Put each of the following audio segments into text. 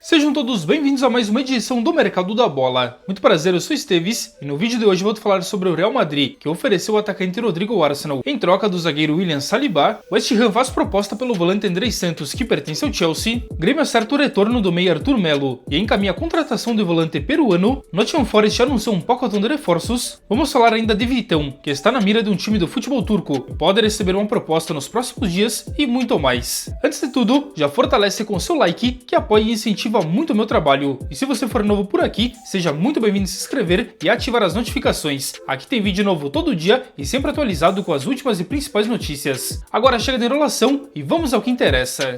Sejam todos bem-vindos a mais uma edição do Mercado da Bola. Muito prazer, eu sou Esteves e no vídeo de hoje vou falar sobre o Real Madrid, que ofereceu o atacante Rodrigo ao Arsenal em troca do zagueiro William Saliba. O West Ham faz proposta pelo volante Andrés Santos, que pertence ao Chelsea. Grêmio acerta o retorno do meia Arthur Melo e encaminha a contratação do volante peruano. Nottingham Forest anunciou um pacotão de reforços. Vamos falar ainda de Vitão, que está na mira de um time do futebol turco e pode receber uma proposta nos próximos dias e muito mais. Antes de tudo, já fortalece com seu like, que apoia e incentiva muito o meu trabalho. E se você for novo por aqui, seja muito bem-vindo a se inscrever e ativar as notificações. Aqui tem vídeo novo todo dia e sempre atualizado com as últimas e principais notícias. Agora chega de enrolação e vamos ao que interessa.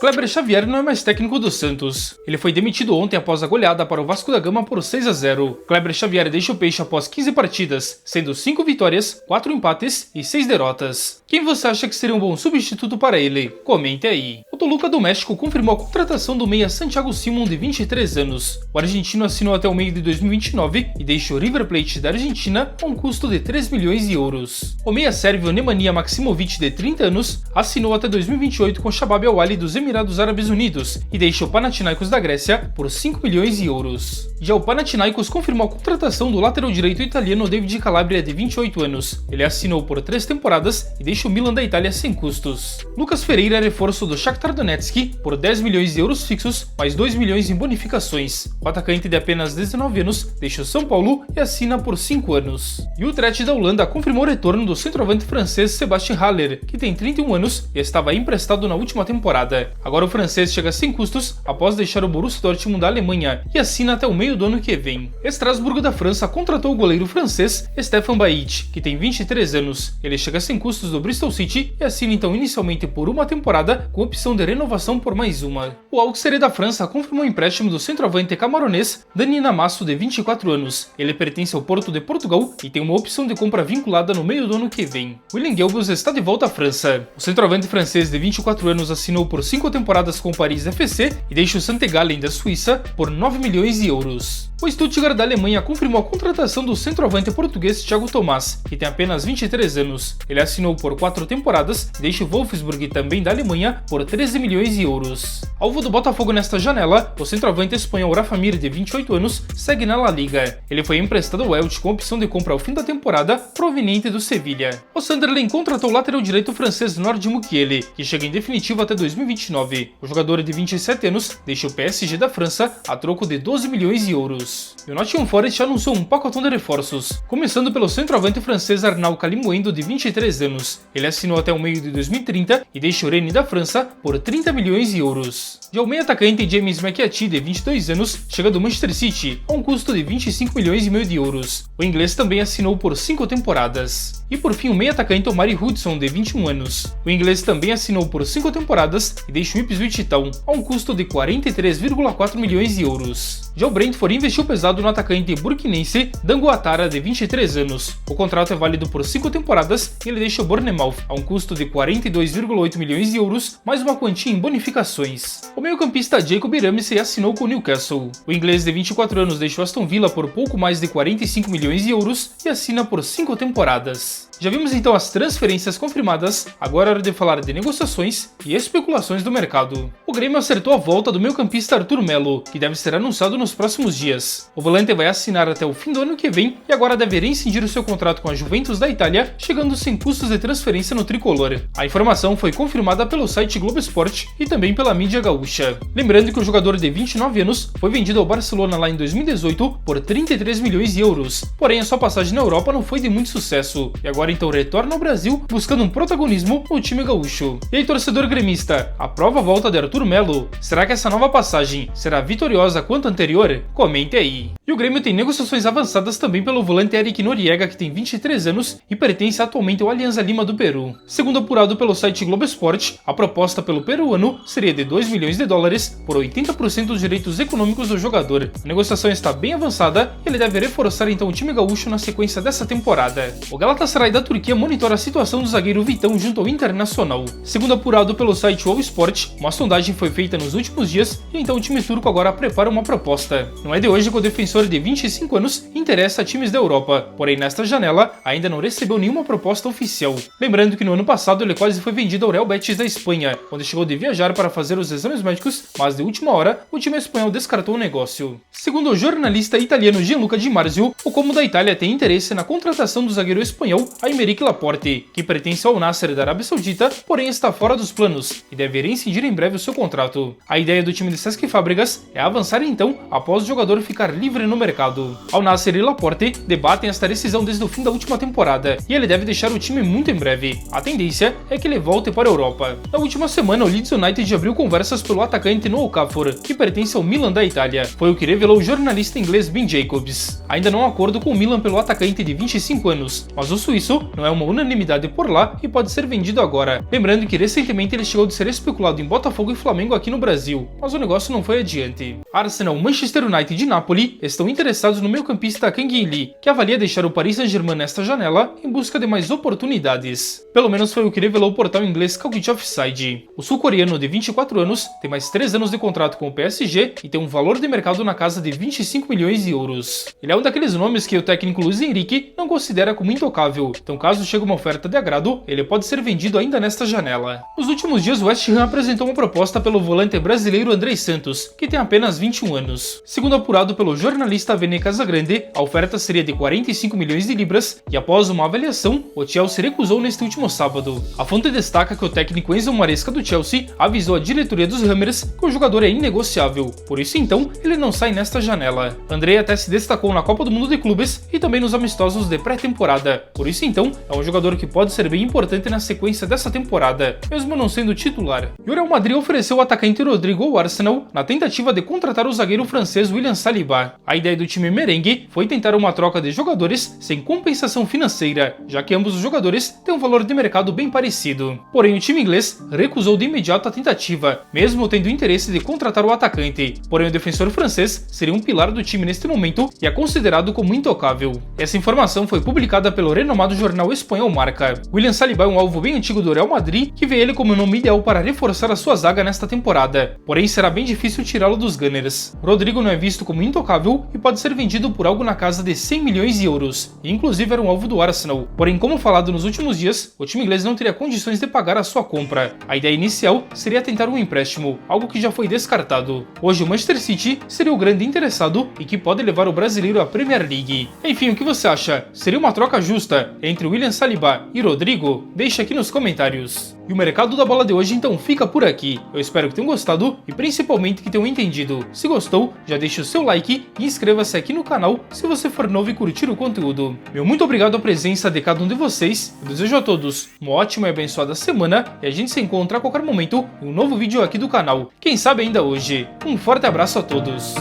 Kleber Xavier não é mais técnico do Santos. Ele foi demitido ontem após a goleada para o Vasco da Gama por 6-0. Kleber Xavier deixa o peixe após 15 partidas, sendo 5 vitórias, 4 empates e 6 derrotas. Quem você acha que seria um bom substituto para ele? Comente aí. O Toluca do México confirmou a contratação do meia Santiago Simón, de 23 anos. O argentino assinou até o meio de 2029 e deixou o River Plate da Argentina a um custo de 3 milhões de euros. O meia sérvio Nemanja Maksimovic, de 30 anos, assinou até 2028 com o Shabab Al-Ahly dos Emirados Árabes Unidos e deixou o Panathinaikos da Grécia por 5 milhões de euros. Já o Panathinaikos confirmou a contratação do lateral direito italiano David Calabria, de 28 anos. Ele assinou por 3 temporadas e deixa o Milan da Itália sem custos. Lucas Ferreira é reforço do Shakhtar Donetsk por 10 milhões de euros fixos, mais 2 milhões em bonificações. O atacante de apenas 19 anos deixa o São Paulo e assina por 5 anos. E o Utrecht da Holanda confirmou o retorno do centroavante francês Sébastien Haller, que tem 31 anos e estava emprestado na última temporada. Agora o francês chega sem custos após deixar o Borussia Dortmund da Alemanha e assina até o meio do ano que vem. Estrasburgo da França contratou o goleiro francês Stéphane Bait, que tem 23 anos. Ele chega sem custos do Bristol City e assina então inicialmente por uma temporada com opção de renovação por mais uma. O Auxerre da França confirmou o empréstimo do centroavante camaronês Dani Namasso, de 24 anos. Ele pertence ao Porto de Portugal e tem uma opção de compra vinculada no meio do ano que vem. William Gelbus está de volta à França. O centroavante francês de 24 anos assinou por 5 temporadas com o Paris FC e deixa o St. Gallen da Suíça por 9 milhões de euros. O Stuttgart da Alemanha confirmou a contratação do centroavante português Thiago Tomás, que tem apenas 23 anos. Ele assinou por 4 temporadas e deixa o Wolfsburg, também da Alemanha, por 13 milhões de euros. Alvo do Botafogo nesta janela, o centroavante espanhol Rafa Mir, de 28 anos, segue na La Liga. Ele foi emprestado ao Elche com opção de compra ao fim da temporada, proveniente do Sevilha. O Sunderland contratou o lateral direito francês Nord Mukiele, que chega em definitivo até 2029. O jogador de 27 anos deixa o PSG da França a troco de 12 milhões de euros. E o Nottingham Forest anunciou um pacotão de reforços, começando pelo centroavante francês Arnaud Kalimuendo, de 23 anos. Ele assinou até o meio de 2030 e deixa o Rennes da França por 30 milhões de euros. Já o meio atacante James McAtee, de 22 anos, chega do Manchester City a um custo de 25 milhões e meio de euros. O inglês também assinou por 5 temporadas. E por fim o meio atacante Omari Hudson, de 21 anos. O inglês também assinou por 5 temporadas e deixa o Ipswich Town a um custo de 43,4 milhões de euros. Já o Brentford investiu pesado no atacante burkinense Dango Ouattara, de 23 anos. O contrato é válido por 5 temporadas e ele deixa o Bournemouth a um custo de 42,8 milhões de euros, mais uma quantia em bonificações. O meio-campista Jacob Ramsey assinou com o Newcastle. O inglês de 24 anos deixou Aston Villa por pouco mais de 45 milhões de euros e assina por 5 temporadas. Já vimos então as transferências confirmadas, agora é hora de falar de negociações e especulações do mercado. O Grêmio acertou a volta do meio-campista Arthur Melo, que deve ser anunciado nos próximos dias. O volante vai assinar até o fim do ano que vem e agora deve rescindir o seu contrato com a Juventus da Itália, chegando sem custos de transferência no tricolor. A informação foi confirmada pelo site Globo Esporte e também pela mídia gaúcha. Lembrando que o jogador de 29 anos foi vendido ao Barcelona lá em 2018 por 33 milhões de euros, porém a sua passagem na Europa não foi de muito sucesso e agora então retorna ao Brasil buscando um protagonismo no time gaúcho. E aí, torcedor gremista, aprova a volta de Arthur Melo? Será que essa nova passagem será vitoriosa quanto a anterior? Comente aí. E o Grêmio tem negociações avançadas também pelo volante Eric Noriega, que tem 23 anos e pertence atualmente ao Alianza Lima do Peru. Segundo apurado pelo site Globo Esporte, a proposta pelo peruano seria de 2 milhões de dólares por 80% dos direitos econômicos do jogador. A negociação está bem avançada e ele deve reforçar então o time gaúcho na sequência dessa temporada. O Galatasaray da Turquia monitora a situação do zagueiro Vitão junto ao Internacional. Segundo apurado pelo site All Sport, uma sondagem foi feita nos últimos dias e então o time turco agora prepara uma proposta. Não é de hoje que o defensor defensor de 25 anos interessa a times da Europa, porém nesta janela ainda não recebeu nenhuma proposta oficial. Lembrando que no ano passado ele quase foi vendido ao Real Betis da Espanha, onde chegou de viajar para fazer os exames médicos, mas de última hora o time espanhol descartou o negócio. Segundo o jornalista italiano Gianluca Di Marzio, o Como da Itália tem interesse na contratação do zagueiro espanhol Aymeric Laporte, que pertence ao Nasser da Arábia Saudita, porém está fora dos planos e deveria rescindir em breve o seu contrato. A ideia do time de Cesc Fábregas é avançar então após o jogador ficar livre no mercado. Al Nassr e Laporte debatem esta decisão desde o fim da última temporada e ele deve deixar o time muito em breve. A tendência é que ele volte para a Europa. Na última semana, o Leeds United abriu conversas pelo atacante Noah Okafor, que pertence ao Milan da Itália. Foi o que revelou o jornalista inglês Ben Jacobs. Ainda não há acordo com o Milan pelo atacante de 25 anos, mas o suíço não é uma unanimidade por lá e pode ser vendido agora. Lembrando que recentemente ele chegou de ser especulado em Botafogo e Flamengo aqui no Brasil, mas o negócio não foi adiante. Arsenal, Manchester United e Napoli estão interessados no meio-campista Kang In-lee, que avalia deixar o Paris Saint-Germain nesta janela em busca de mais oportunidades. Pelo menos foi o que revelou o portal inglês Cogit Offside. O sul-coreano de 24 anos tem mais 3 anos de contrato com o PSG e tem um valor de mercado na casa de 25 milhões de euros. Ele é um daqueles nomes que o técnico Luiz Henrique não considera como intocável, então caso chegue uma oferta de agrado, ele pode ser vendido ainda nesta janela. Nos últimos dias, o West Ham apresentou uma proposta pelo volante brasileiro Andrei Santos, que tem apenas 21 anos. Segundo apurado pelo jornalista Vene Casagrande, a oferta seria de 45 milhões de libras e após uma avaliação, o Chelsea recusou neste último sábado. A fonte destaca que o técnico Enzo Maresca do Chelsea avisou a diretoria dos Hammers que o jogador é inegociável, por isso então ele não sai nesta janela. Andrei até se destacou na Copa do Mundo de Clubes e também nos amistosos de pré-temporada, por isso então é um jogador que pode ser bem importante na sequência dessa temporada, mesmo não sendo titular. E o Real Madrid ofereceu o atacante Rodrigo ao Arsenal na tentativa de contratar o zagueiro francês William Saliba. A ideia do time merengue foi tentar uma troca de jogadores sem compensação financeira, já que ambos os jogadores têm um valor de mercado bem parecido. Porém, o time inglês recusou de imediato a tentativa, mesmo tendo interesse de contratar o atacante. Porém, o defensor francês seria um pilar do time neste momento e é considerado como intocável. Essa informação foi publicada pelo renomado jornal espanhol Marca. William Saliba é um alvo bem antigo do Real Madrid, que vê ele como o nome ideal para reforçar a sua zaga nesta temporada. Porém, será bem difícil tirá-lo dos Gunners. Rodrigo não é visto como intocável e pode ser vendido por algo na casa de 100 milhões de euros, e inclusive era um alvo do Arsenal. Porém, como falado nos últimos dias, o time inglês não teria condições de pagar a sua compra. A ideia inicial seria tentar um empréstimo, algo que já foi descartado. Hoje o Manchester City seria o grande interessado e que pode levar o brasileiro à Premier League. Enfim, o que você acha? Seria uma troca justa entre William Saliba e Rodrigo? Deixa aqui nos comentários. E o mercado da bola de hoje então fica por aqui. Eu espero que tenham gostado e principalmente que tenham entendido. Se gostou, já deixe o seu like e inscreva-se aqui no canal se você for novo e curtir o conteúdo. Meu muito obrigado à presença de cada um de vocês. Eu desejo a todos uma ótima e abençoada semana e a gente se encontra a qualquer momento em um novo vídeo aqui do canal. Quem sabe ainda hoje. Um forte abraço a todos.